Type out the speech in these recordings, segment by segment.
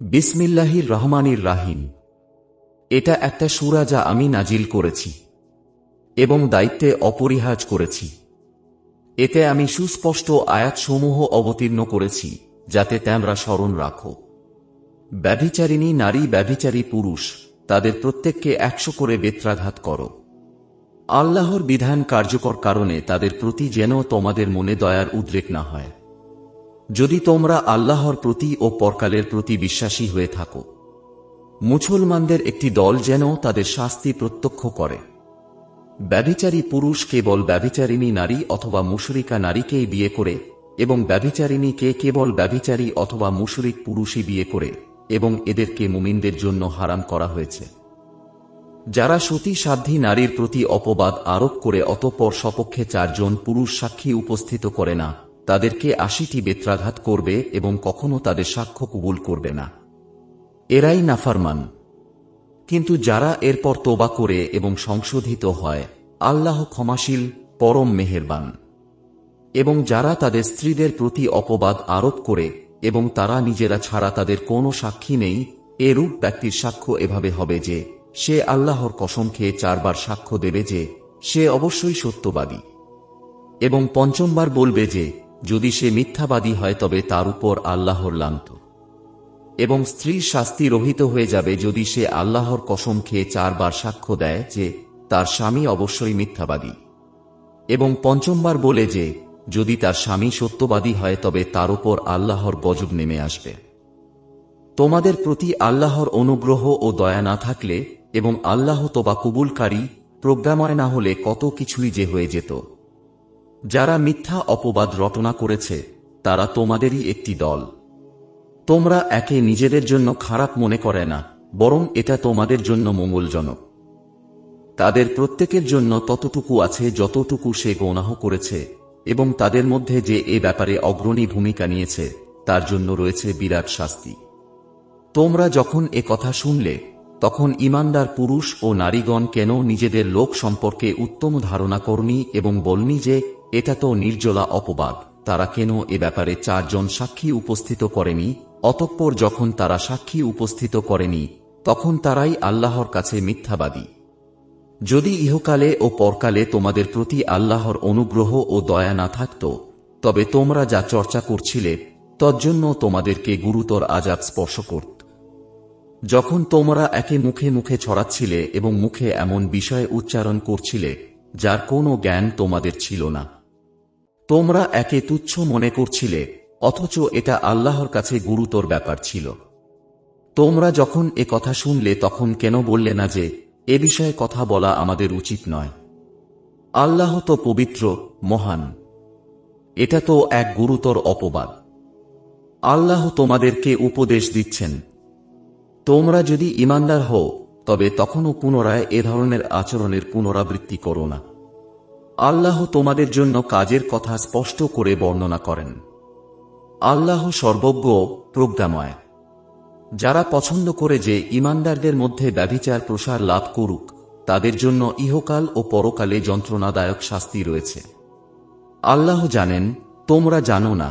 বিসমিল্লাহির রহমানির রাহিম। এটা একটা সূরা যা আমি নাজিল করেছি এবং দায়িত্বে অপরিহার্য করেছি। এতে আমি সুস্পষ্ট আয়াতসমূহ অবতীর্ণ করেছি যাতে তোমরা স্মরণ রাখো। ব্যভিচারিণী নারী, ব্যভিচারী পুরুষ, তাদের প্রত্যেককে 100 করে বেত্রাঘাত করো। আল্লাহর বিধান কার্যকর কারণে তাদের প্রতি যেন তোমাদের মনে দয়ার উদ্রেক না হয়, যদি তোমরা আল্লাহর প্রতি ও পরকালের প্রতি বিশ্বাসী হয়ে থাকো। মুসলমানদের একটি দল যেন তাদের শাস্তি প্রত্যক্ষ করে। ব্যভিচারী পুরুষ কেবল ব্যভিচারিণী নারী অথবা মুশরিকা নারীকেই বিয়ে করে, এবং ব্যভিচারিণীকে কেবল ব্যভিচারী অথবা মুশরিক পুরুষই বিয়ে করে, এবং এদেরকে মুমিনদের জন্য হারাম করা হয়েছে। যারা সতী সাধ্বী নারীর প্রতি অপবাদ আরোপ করে অতঃপর সপক্ষে 4 জন পুরুষ সাক্ষী উপস্থিত করে না, তাদেরকে 80টি বেত্রাঘাত করবে এবং কখনো তাদের সাক্ষ্য কবুল করবে না। এরাই নাফরমান। কিন্তু যারা এরপর তোবা করে এবং সংশোধিত হয়, আল্লাহ ক্ষমাশীল, পরম মেহেরবান। এবং যারা তাদের স্ত্রীদের প্রতি অপবাদ আরোপ করে এবং তারা নিজেরা ছাড়া তাদের কোনো সাক্ষী নেই, এরূপ ব্যক্তির সাক্ষ্য এভাবে হবে যে সে আল্লাহর কসম খেয়ে 4 বার সাক্ষ্য দেবে যে সে অবশ্যই সত্যবাদী, এবং 5বার বলবে যে যদি সে মিথ্যাবাদী হয় তবে তার উপর আল্লাহর লানত। এবং স্ত্রীর শাস্তি রহিত হয়ে যাবে যদি সে আল্লাহর কসম খেয়ে 4 বার সাক্ষ্য দেয় যে তার স্বামী অবশ্যই মিথ্যাবাদী, এবং 5বার বলে যে যদি তার স্বামী সত্যবাদী হয় তবে তার উপর আল্লাহর গজব নেমে আসবে। তোমাদের প্রতি আল্লাহর অনুগ্রহ ও দয়া না থাকলে এবং আল্লাহ তোবা কবুলকারী, প্রজ্ঞাময় না হলে কত কিছুই যে হয়ে যেত। যারা মিথ্যা অপবাদ রটনা করেছে তারা তোমাদেরই একটি দল। তোমরা একে নিজেদের জন্য খারাপ মনে করে না, বরং এটা তোমাদের জন্য মঙ্গলজনক। তাদের প্রত্যেকের জন্য ততটুকু আছে যতটুকু সে গুনাহ করেছে, এবং তাদের মধ্যে যে এ ব্যাপারে অগ্রণী ভূমিকা নিয়েছে তার জন্য রয়েছে বিরাট শাস্তি। তোমরা যখন এ কথা শুনলে তখন ঈমানদার পুরুষ ও নারীগণ কেন নিজেদের লোক সম্পর্কে উত্তম ধারণা করনি এবং বলনি যে এটা তো নির্জলা অপবাদ? তারা কেন এ ব্যাপারে 4 জন সাক্ষী উপস্থিত করেনি? অতঃপর যখন তারা সাক্ষী উপস্থিত করেনি তখন তারাই আল্লাহর কাছে মিথ্যাবাদী। যদি ইহকালে ও পরকালে তোমাদের প্রতি আল্লাহর অনুগ্রহ ও দয়া না থাকত, তবে তোমরা যা চর্চা করছিলে তজ্জন্য তোমাদেরকে গুরুতর আযাব স্পর্শ করত। যখন তোমরা একে মুখে মুখে ছড়াচ্ছিলে এবং মুখে এমন বিষয় উচ্চারণ করছিলে যার কোনো জ্ঞান তোমাদের ছিল না, তোমরা একে তুচ্ছ মনে করছিলে, অথচ এটা আল্লাহর কাছে গুরুতর ব্যাপার ছিল। তোমরা যখন এ কথা শুনলে তখন কেন বললে না যে এ বিষয়ে কথা বলা আমাদের উচিত নয়? আল্লাহ তো পবিত্র, মহান। এটা তো এক গুরুতর অপবাদ। আল্লাহ তোমাদেরকে উপদেশ দিচ্ছেন, তোমরা যদি ঈমানদার হও তবে তখনও পুনরায় এ ধরনের আচরণের পুনরাবৃত্তি করো না। আল্লাহ তোমাদের জন্য কাজের কথা স্পষ্ট করে বর্ণনা করেন। আল্লাহ সর্বজ্ঞ, প্রজ্ঞাময়। যারা পছন্দ করে যে ঈমানদারদের মধ্যে ব্যভিচার প্রসার লাভ করুক, তাদের জন্য ইহকাল ও পরকালে যন্ত্রণাদায়ক শাস্তি রয়েছে। আল্লাহ জানেন, তোমরা জানো না।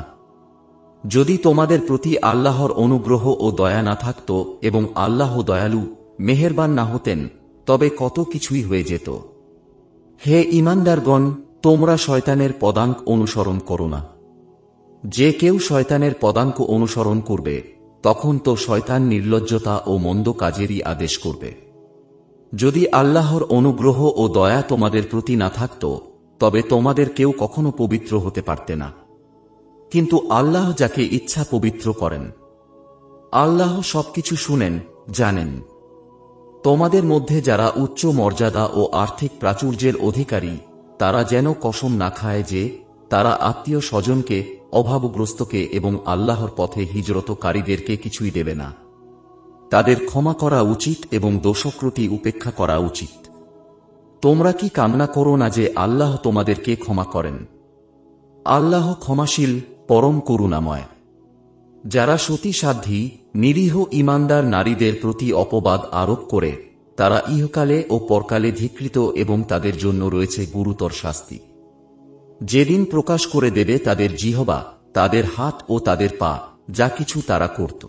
যদি তোমাদের প্রতি আল্লাহর অনুগ্রহ ও দয়া না থাকত এবং আল্লাহ দয়ালু, মেহেরবান না হতেন, তবে কত কিছুই হয়ে যেত। হে ঈমানদারগণ, তোমরা শয়তানের পদাঙ্ক অনুসরণ করো না। যে কেউ শয়তানের পদাঙ্ক অনুসরণ করবে তখন তো শয়তান নির্লজ্জতা ও মন্দ কাজেরই আদেশ করবে। যদি আল্লাহর অনুগ্রহ ও দয়া তোমাদের প্রতি না থাকত তবে তোমাদের কেউ কখনো পবিত্র হতে পারতে না। কিন্তু আল্লাহ যাকে ইচ্ছা পবিত্র করেন। আল্লাহ সবকিছু শুনেন, জানেন। তোমাদের মধ্যে যারা উচ্চ মর্যাদা ও আর্থিক প্রাচুর্যের অধিকারী, তারা যেন কসম না খায় যে তারা আত্মীয় স্বজনকে, অভাবগ্রস্তকে এবং আল্লাহর পথে হিজরতকারীদেরকে কিছুই দেবে না। তাদের ক্ষমা করা উচিত এবং দোষক্রতি উপেক্ষা করা উচিত। তোমরা কি কামনা করো না যে আল্লাহ তোমাদেরকে ক্ষমা করেন? আল্লাহ ক্ষমাশীল, পরম করুণাময়। যারা সতী সাধ্বী, নিরীহ ঈমানদার নারীদের প্রতি অপবাদ আরোপ করে, তারা ইহকালে ও পরকালে ধিক্কৃত এবং তাদের জন্য রয়েছে গুরুতর শাস্তি। যেদিন প্রকাশ করে দেবে তাদের জিহবা, তাদের হাত ও তাদের পা, যা কিছু তারা করত।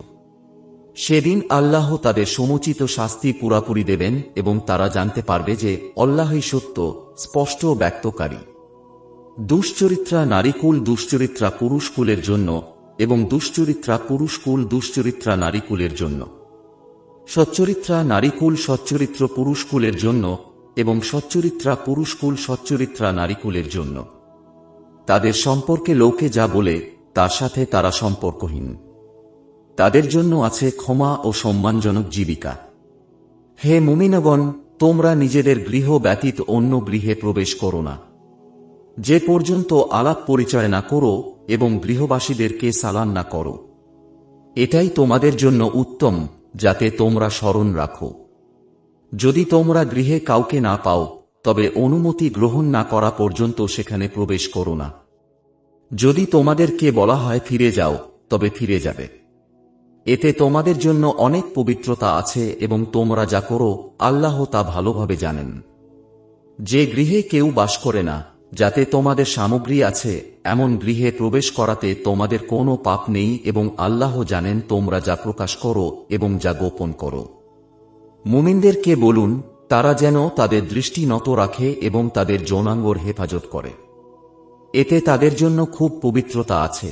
সেদিন আল্লাহ তাদের সমুচিত শাস্তি পুরাপুরি দেবেন এবং তারা জানতে পারবে যে আল্লাহই সত্য, স্পষ্ট ব্যক্তকারী। দুশ্চরিত্রা নারীকুল দুশ্চরিত্রা পুরুষকুলের জন্য এবং দুশ্চরিত্রা পুরুষকুল দুশ্চরিত্রা নারীকুলের জন্য। সচ্চরিত্রা নারীকুল সচ্চরিত্র পুরুষকুলের জন্য এবং সচ্চরিত্রা পুরুষকুল সচ্চরিত্রা নারীকুলের জন্য। তাদের সম্পর্কে লোকে যা বলে তার সাথে তারা সম্পর্কহীন। তাদের জন্য আছে ক্ষমা ও সম্মানজনক জীবিকা। হে মুমিনগণ, তোমরা নিজেদের গৃহ ব্যতীত অন্য গৃহে প্রবেশ করো না, যে পর্যন্ত আলাপ পরিচয় না করো এবং গৃহবাসীদেরকে সালাম না করো। এটাই তোমাদের জন্য উত্তম, যাতে তোমরা স্মরণ রাখো। যদি তোমরা গৃহে কাউকে না পাও, তবে অনুমতি গ্রহণ না করা পর্যন্ত সেখানে প্রবেশ করো না। যদি তোমাদেরকে বলা হয় ফিরে যাও, তবে ফিরে যাবে। এতে তোমাদের জন্য অনেক পবিত্রতা আছে এবং তোমরা যা করো আল্লাহ তা ভালোভাবে জানেন। যে গৃহে কেউ বাস করে না, যাতে তোমাদের সামগ্রী আছে, এমন গৃহে প্রবেশ করাতে তোমাদের কোনো পাপ নেই এবং আল্লাহ জানেন তোমরা যা প্রকাশ করো এবং যা গোপন করো। মুমিনদেরকে বলুন তারা যেন তাদের দৃষ্টি নত রাখে এবং তাদের যৌনাঙ্গর হেফাজত করে। এতে তাদের জন্য খুব পবিত্রতা আছে।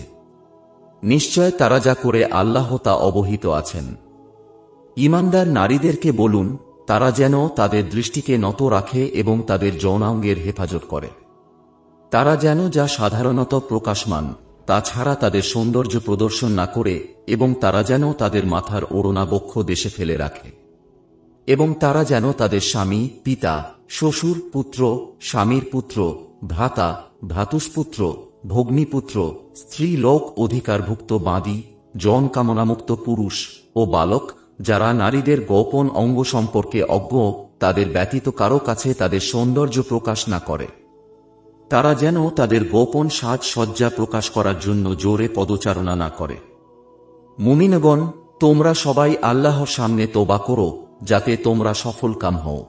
নিশ্চয় তারা যা করে আল্লাহ তা অবহিত আছেন। ঈমানদার নারীদেরকে বলুন তারা যেন তাদের দৃষ্টিকে নত রাখে এবং তাদের যৌনাঙ্গের হেফাজত করে। তারা যেন যা সাধারণত প্রকাশমান তা ছাড়া তাদের সৌন্দর্য প্রদর্শন না করে এবং তারা যেন তাদের মাথার ওড়না বক্ষ দেশে ফেলে রাখে এবং তারা যেন তাদের স্বামী, পিতা, শ্বশুর, পুত্র, স্বামীর পুত্র, ভ্রাতা, ভ্রাতুষ্পুত্র, ভগ্নীপুত্র, স্ত্রী লোক, অধিকারভুক্ত বাঁদী, যৌন কামনামুক্ত পুরুষ ও বালক যারা নারীদের গোপন অঙ্গ সম্পর্কে অজ্ঞ, তাদের ব্যতীত কারো কাছে তাদের সৌন্দর্য প্রকাশ না করে। তারা যেন তাদের গোপন সাজসজ্জা প্রকাশ করার জন্য জোরে পদচারণা না করে। মুমিনগণ, তোমরা সবাই আল্লাহর সামনে তওবা করো, যাতে তোমরা সফলকাম হও।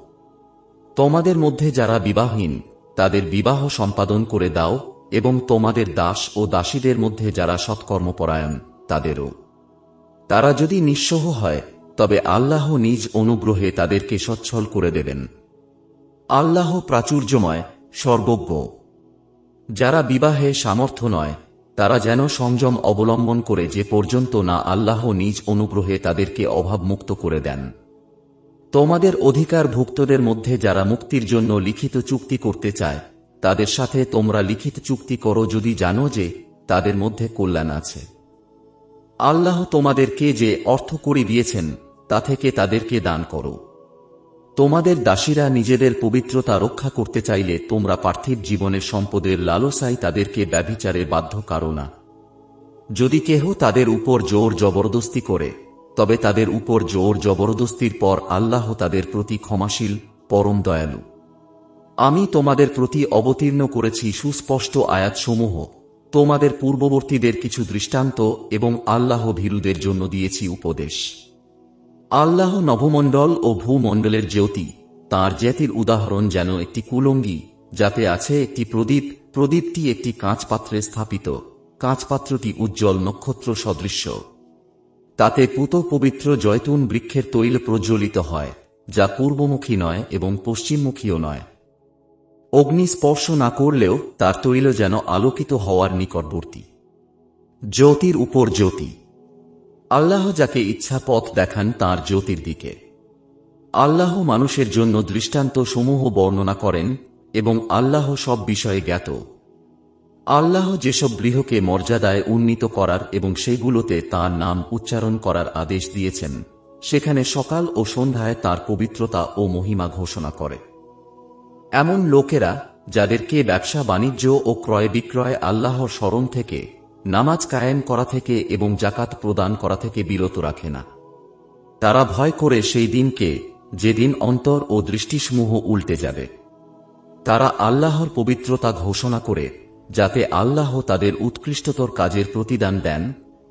তোমাদের মধ্যে যারা বিবাহহীন তাদের বিবাহ সম্পাদন করে দাও এবং তোমাদের দাস ও দাসীদের মধ্যে যারা সৎকর্মপরায়ণ তাদেরও। তারা যদি নিঃস্ব হয়, তবে আল্লাহ নিজ অনুগ্রহে তাদেরকে সচ্ছল করে দেবেন। আল্লাহ প্রাচুর্যময়, সর্বজ্ঞ। যারা বিবাহে সামর্থ্য নয়, তারা যেন সংযম অবলম্বন করে যে পর্যন্ত না আল্লাহ নিজ অনুগ্রহে তাদেরকে অভাবমুক্ত করে দেন। তোমাদের অধিকারভুক্তদের মধ্যে যারা মুক্তির জন্য লিখিত চুক্তি করতে চায়, তাদের সাথে তোমরা লিখিত চুক্তি করো যদি জানো যে তাদের মধ্যে কল্যাণ আছে। আল্লাহ তোমাদেরকে যে অর্থকড়ি দিয়েছেন তা থেকে তাদেরকে দান করো। তোমাদের দাসীরা নিজেদের পবিত্রতা রক্ষা করতে চাইলে তোমরা পার্থিব জীবনের সম্পদের লালসায় তাদেরকে ব্যভিচারে বাধ্য করো না। যদি কেহ তাদের উপর জোর জবরদস্তি করে, তবে তাদের উপর জোর জবরদস্তির পর আল্লাহ তাদের প্রতি ক্ষমাশীল, পরম দয়ালু। আমি তোমাদের প্রতি অবতীর্ণ করেছি সুস্পষ্ট আয়াতসমূহ, তোমাদের পূর্ববর্তীদের কিছু দৃষ্টান্ত এবং আল্লাহ ভীরুদের জন্য দিয়েছি উপদেশ। আল্লাহ নভমণ্ডল ও ভূমণ্ডলের জ্যোতি, তাঁর জ্যোতির উদাহরণ যেন একটি কুলঙ্গি, যাতে আছে একটি প্রদীপ। প্রদীপটি একটি কাঁচপাত্রে স্থাপিত, কাঁচপাত্রটি উজ্জ্বল নক্ষত্র সদৃশ্য। তাতে পুত পবিত্র জয়তুন বৃক্ষের তৈল প্রজ্বলিত হয়, যা পূর্বমুখী নয় এবং পশ্চিমমুখীও নয়। অগ্নি স্পর্শ না করলেও তার তৈল যেন আলোকিত হওয়ার নিকটবর্তী। জ্যোতির উপর জ্যোতি। আল্লাহ যাকে ইচ্ছা পথ দেখান তাঁর জ্যোতির দিকে। আল্লাহ মানুষের জন্য দৃষ্টান্ত সমূহ বর্ণনা করেন এবং আল্লাহ সব বিষয়ে জ্ঞাত। আল্লাহ যেসব গৃহকে মর্যাদায় উন্নীত করার এবং সেইগুলোতে তাঁর নাম উচ্চারণ করার আদেশ দিয়েছেন, সেখানে সকাল ও সন্ধ্যায় তাঁর পবিত্রতা ও মহিমা ঘোষণা করে। এমন লোকেরা যাদেরকে ব্যবসা বাণিজ্য ও ক্রয় বিক্রয় আল্লাহর স্মরণ থেকে, নামাজ কায়েম করা থেকে এবং জাকাত প্রদান করা থেকে বিরত রাখে না। তারা ভয় করে সেই দিনকে, যেদিন অন্তর ও দৃষ্টিসমূহ উল্টে যাবে। তারা আল্লাহর পবিত্রতা ঘোষণা করে, যাতে আল্লাহ তাদের উৎকৃষ্টতর কাজের প্রতিদান দেন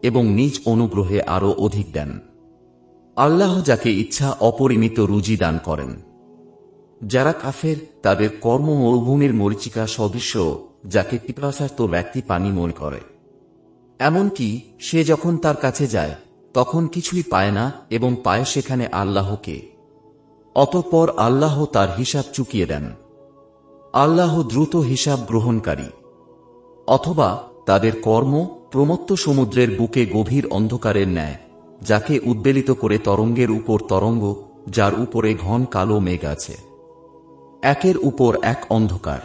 এবং নিজ অনুগ্রহে আরও অধিক দেন। আল্লাহ যাকে ইচ্ছা অপরিমিত রুজি দান করেন। যারা কাফের তাদের কর্ম মরুভূমির মরীচিকা সদৃশ, যাকে পিপাসার্ত ব্যক্তি পানি মনে করে। এমনকি সে যখন তার কাছে যায়, তখন কিছুই পায় না এবং পায় সেখানে আল্লাহকে। অতঃপর আল্লাহ তার হিসাব চুকিয়ে দেন। আল্লাহ দ্রুত হিসাব গ্রহণকারী। অথবা তাদের কর্ম প্রমত্ত সমুদ্রের বুকে গভীর অন্ধকারের ন্যায়, যাকে উদ্বেলিত করে তরঙ্গের উপর তরঙ্গ, যার উপরে ঘন কালো মেঘ আছে। একের উপর এক অন্ধকার।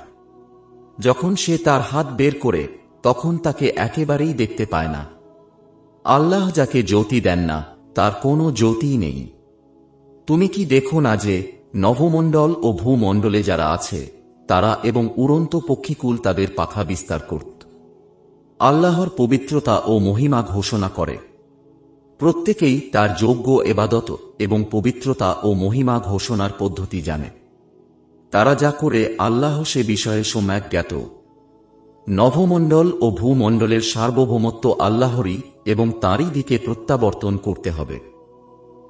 যখন সে তার হাত বের করে, তখন তাকে একেবারেই দেখতে পায় না। আল্লাহ যাকে জ্যোতি দেন না, তার কোনো জ্যোতিই নেই। তুমি কি দেখো না যে নভমণ্ডল ও ভূমণ্ডলে যারা আছে, তারা এবং উড়ন্ত পক্ষীকুল তাদের পাখা বিস্তার করত আল্লাহর পবিত্রতা ও মহিমা ঘোষণা করে। প্রত্যেকেই তার যোগ্য এবাদত এবং পবিত্রতা ও মহিমা ঘোষণার পদ্ধতি জানে। তারা যা করে আল্লাহ সে বিষয়ে সম্যক জ্ঞাত। নভমণ্ডল ও ভূমণ্ডলের সার্বভৌমত্ব আল্লাহরই এবং তাঁরই দিকে প্রত্যাবর্তন করতে হবে।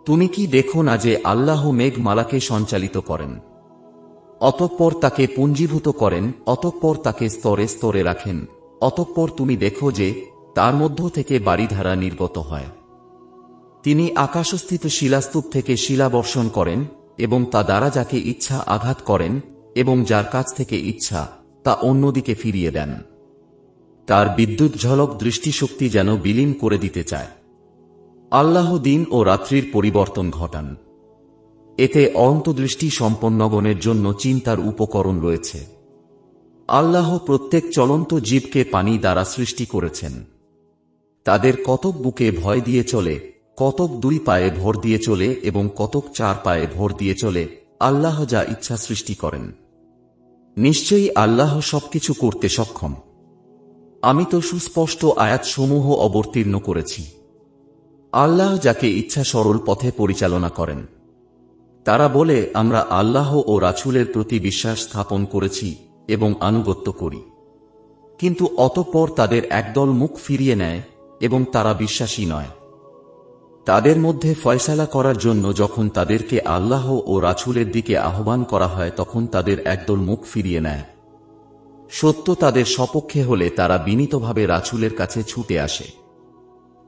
তুমি কি দেখো না যে আল্লাহ মেঘমালাকে সঞ্চালিত করেন, অতঃপর তাকে পুঞ্জীভূত করেন, অতঃপর তাকে স্তরে স্তরে রাখেন, অতঃপর তুমি দেখো যে তার মধ্য থেকে বারিধারা নির্গত হয়। তিনি আকাশস্থিত শিলাস্তূপ থেকে শিলা বর্ষণ করেন এবং তা দ্বারা যাকে ইচ্ছা আঘাত করেন এবং যার কাছ থেকে ইচ্ছা তা অন্যদিকে ফিরিয়ে দেন। তার বিদ্যুৎ ঝলক দৃষ্টিশক্তি যেন বিলীন করে দিতে চায়। আল্লাহ দিন ও রাত্রির পরিবর্তন ঘটান। এতে অন্তদৃষ্টি সম্পন্নগণের জন্য চিন্তার উপকরণ রয়েছে। আল্লাহ প্রত্যেক চলন্ত জীবকে পানি দ্বারা সৃষ্টি করেছেন। তাদের কতক বুকে ভয় দিয়ে চলে, কতক দুই পায়ে ভর দিয়ে চলে এবং কতক চার পায়ে ভর দিয়ে চলে। আল্লাহ যা ইচ্ছা সৃষ্টি করেন। নিশ্চয়ই আল্লাহ সবকিছু করতে সক্ষম। আমি তো সুস্পষ্ট আয়াতসমূহ অবতীর্ণ করেছি। আল্লাহ যাকে ইচ্ছা সরল পথে পরিচালনা করেন। তারা বলে, আমরা আল্লাহ ও রাসূলের প্রতি বিশ্বাস স্থাপন করেছি এবং আনুগত্য করি। কিন্তু অতঃপর তাদের একদল মুখ ফিরিয়ে নেয় এবং তারা বিশ্বাসী নয়। তাদের মধ্যে ফয়সালা করার জন্য যখন তাদেরকে আল্লাহ ও রাসূলের দিকে আহ্বান করা হয়, তখন তাদের একদল মুখ ফিরিয়ে নেয়। সত্য তাদের সপক্ষে হলে তারা বিনীতভাবে রাসূলের কাছে ছুটে আসে।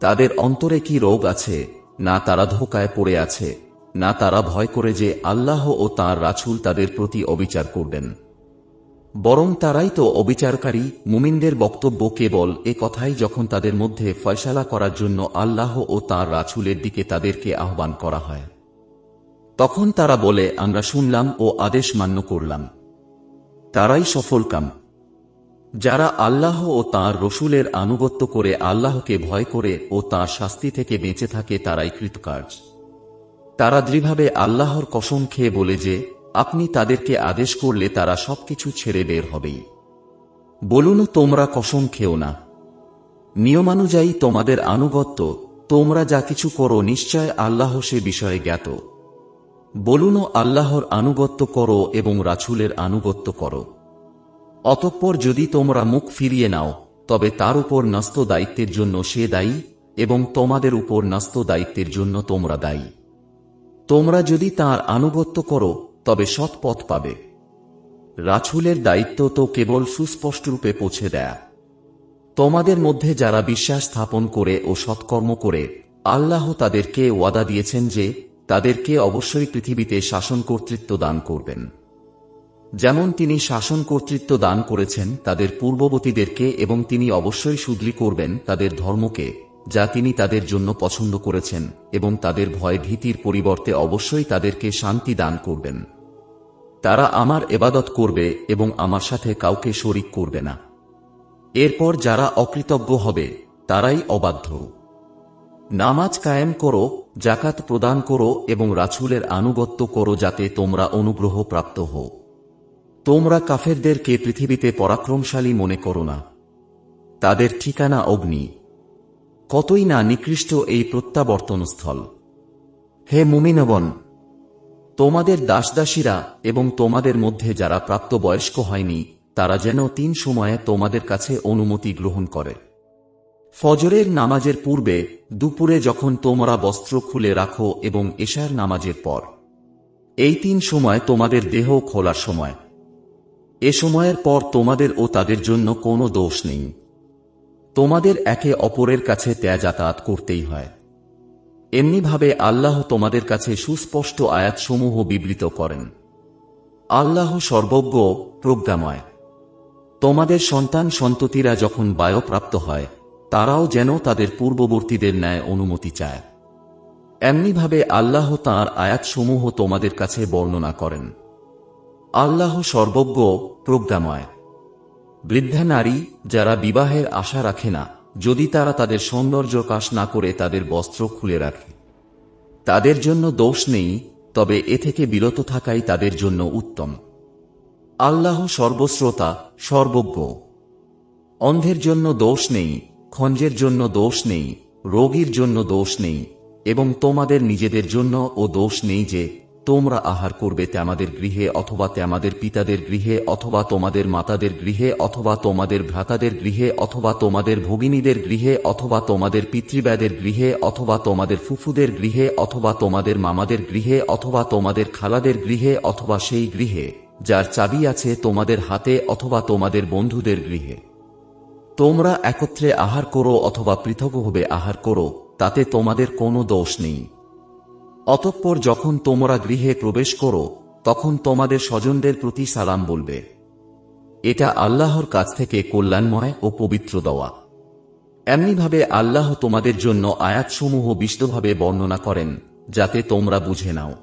তাদের অন্তরে কি রোগ আছে? না তারা ধোঁকায় পড়ে আছে, না তারা ভয় করে যে আল্লাহ ও তাঁর রাসূল তাদের প্রতি অবিচার করবেন। বরং তারাই তো অবিচারকারী। মুমিনদের বক্তব্য কেবল এ কথাই যখন তাদের মধ্যে ফয়সালা করার জন্য আল্লাহ ও তাঁর রাসূলের দিকে তাদেরকে আহ্বান করা হয়। তখন তারা বলে, আমরা শুনলাম ও আদেশ মান্য করলাম। তারাই সফলকাম। যারা আল্লাহ ও তাঁর রসূলের আনুগত্য করে আল্লাহকে ভয় করে ও তাঁর শাস্তি থেকে বেঁচে থাকে, তারাই কৃতকার্য। তারা দৃঢ়ভাবে আল্লাহর কসম খেয়ে বলে যে আপনি তাদেরকে আদেশ করলে তারা সবকিছু ছেড়ে বের হবেই। বলুন, তোমরা কসম খেও না। নিয়মানুযায়ী তোমাদের আনুগত্য, তোমরা যা কিছু করো নিশ্চয় আল্লাহ সে বিষয়ে জ্ঞাত। বলুন, আল্লাহর আনুগত্য করো এবং রাসূলের আনুগত্য করো। অতঃপর যদি তোমরা মুখ ফিরিয়ে নাও, তবে তার উপর ন্যস্ত দায়িত্বের জন্য সে দায়ী এবং তোমাদের উপর ন্যস্ত দায়িত্বের জন্য তোমরা দায়ী। তোমরা যদি তাঁর আনুগত্য করো, তবে সৎ পথ পাবে। রাসূলের দায়িত্ব তো কেবল সুস্পষ্টরূপে পৌঁছে দেয়া। তোমাদের মধ্যে যারা বিশ্বাস স্থাপন করে ও সৎকর্ম করে, আল্লাহ তাদেরকে ওয়াদা দিয়েছেন যে তাদেরকে অবশ্যই পৃথিবীতে শাসন কর্তৃত্ব দান করবেন, যেমন তিনি শাসন কর্তৃত্ব দান করেছেন তাদের পূর্ববর্তীদেরকে, এবং তিনি অবশ্যই শুধরি করবেন তাদের ধর্মকে যা তিনি তাদের জন্য পছন্দ করেছেন, এবং তাদের ভয় ভীতির পরিবর্তে অবশ্যই তাদেরকে শান্তি দান করবেন। তারা আমার ইবাদত করবে এবং আমার সাথে কাউকে শরীক করবে না। এরপর যারা অকৃতজ্ঞ হবে তারাই অবাধ্য। নামাজ কায়েম করো, যাকাত প্রদান করো এবং রাসূলের আনুগত্য করো, যাতে তোমরা অনুগ্রহ প্রাপ্ত হও। তোমরা কাফেরদেরকে পৃথিবীতে পরাক্রমশালী মনে করো না। তাদের ঠিকানা অগ্নি। কতই না নিকৃষ্ট এই প্রত্যাবর্তনস্থল। হে মুমিনগণ, তোমাদের দাসদাসীরা এবং তোমাদের মধ্যে যারা প্রাপ্তবয়স্ক হয়নি, তারা যেন 3 সময়ে তোমাদের কাছে অনুমতি গ্রহণ করে। ফজরের নামাজের পূর্বে, দুপুরে যখন তোমরা বস্ত্র খুলে রাখো এবং এশার নামাজের পর। এই 3 সময় তোমাদের দেহ খোলার সময়। এ সময়ের পর তোমাদের ও তাদের জন্য কোনো দোষ নেই। তোমাদের একে অপরের কাছে যাতায়াত করতেই হয়। এমনিভাবে আল্লাহ তোমাদের কাছে সুস্পষ্ট আয়াতসমূহ বিবৃত করেন। আল্লাহ সর্বজ্ঞ, প্রজ্ঞাময়। তোমাদের সন্তান সন্ততিরা যখন বায়প্রাপ্ত হয়, তারাও যেন তাদের পূর্ববর্তীদের ন্যায় অনুমতি চায়। এমনিভাবে আল্লাহ তাঁর আয়াতসমূহ তোমাদের কাছে বর্ণনা করেন। আল্লাহ সর্বজ্ঞ, প্রজ্ঞাময়। বৃদ্ধা নারী যারা বিবাহের আশা রাখে না, যদি তারা তাদের সৌন্দর্য কাশ না করে তাদের বস্ত্র খুলে রাখে, তাদের জন্য দোষ নেই, তবে এ থেকে বিরত থাকাই তাদের জন্য উত্তম। আল্লাহ সর্বশ্রোতা, সর্বজ্ঞ। অন্ধের জন্য দোষ নেই, খঞ্জের জন্য দোষ নেই, রোগীর জন্য দোষ নেই, এবং তোমাদের নিজেদের জন্য ও দোষ নেই যে তোমরা আহার করবে তোমাদের গৃহে অথবা তোমাদের পিতাদের গৃহে অথবা তোমাদের মাতাদের গৃহে অথবা তোমাদের ভ্রাতাদের গৃহে অথবা তোমাদের ভগিনীদের গৃহে অথবা তোমাদের পিতৃব্যাদের গৃহে অথবা তোমাদের ফুফুদের গৃহে অথবা তোমাদের মামাদের গৃহে অথবা তোমাদের খালাদের গৃহে অথবা সেই গৃহে যার চাবি আছে তোমাদের হাতে অথবা তোমাদের বন্ধুদের গৃহে। তোমরা একত্রে আহার করো অথবা পৃথকভাবে আহার করো, তাতে তোমাদের কোনো দোষ নেই। অতঃপর যখন তোমরা গৃহে প্রবেশ করো, তখন তোমাদের স্বজনদের প্রতি সালাম বলবে। এটা আল্লাহর কাছ থেকে কল্যাণময় ও পবিত্র দেওয়া। এমনিভাবে আল্লাহ তোমাদের জন্য আয়াতসমূহ বিশদভাবে বর্ণনা করেন, যাতে তোমরা বুঝে নাও।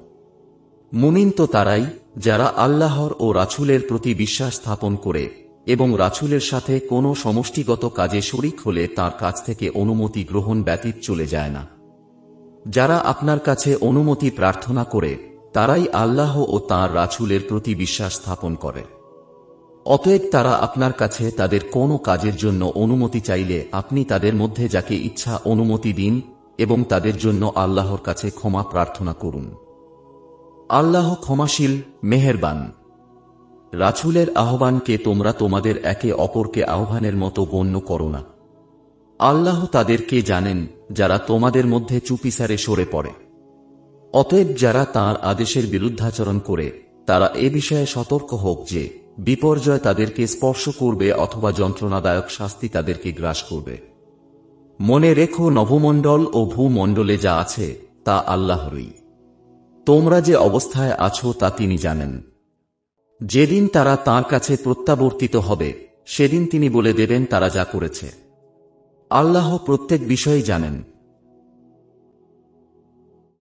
মুমিন তো তারাই যারা আল্লাহর ও রাসূলের প্রতি বিশ্বাস স্থাপন করে এবং রাসূলের সাথে কোনো সমষ্টিগত কাজে শরীক হলে তার কাছ থেকে অনুমতি গ্রহণ ব্যতীত চলে যায় না। যারা আপনার কাছে অনুমতি প্রার্থনা করে, তারাই আল্লাহ ও তাঁর রাসূলের প্রতি বিশ্বাস স্থাপন করে। অতএব তারা আপনার কাছে তাদের কোনো কাজের জন্য অনুমতি চাইলে আপনি তাদের মধ্যে যাকে ইচ্ছা অনুমতি দিন এবং তাদের জন্য আল্লাহর কাছে ক্ষমা প্রার্থনা করুন। আল্লাহ ক্ষমাশীল, মেহেরবান। রাসূলের আহ্বানকে তোমরা তোমাদের একে অপরকে আহ্বানের মতো গণ্য করো না। আল্লাহ তাদেরকে জানেন যারা তোমাদের মধ্যে চুপিসারে সরে পড়ে। অতএব যারা তাঁর আদেশের বিরুদ্ধাচরণ করে, তারা এ বিষয়ে সতর্ক হোক যে বিপর্যয় তাদেরকে স্পর্শ করবে অথবা যন্ত্রণাদায়ক শাস্তি তাদেরকে গ্রাস করবে। মনে রেখো, নভমণ্ডল ও ভূমণ্ডলে যা আছে তা আল্লাহরই। তোমরা যে অবস্থায় আছো তা তিনি জানেন। যেদিন তারা তাঁর কাছে প্রত্যাবর্তিত হবে, সেদিন তিনি বলে দেবেন তারা যা করেছে। আল্লাহ প্রত্যেক বিষয়ে জানেন।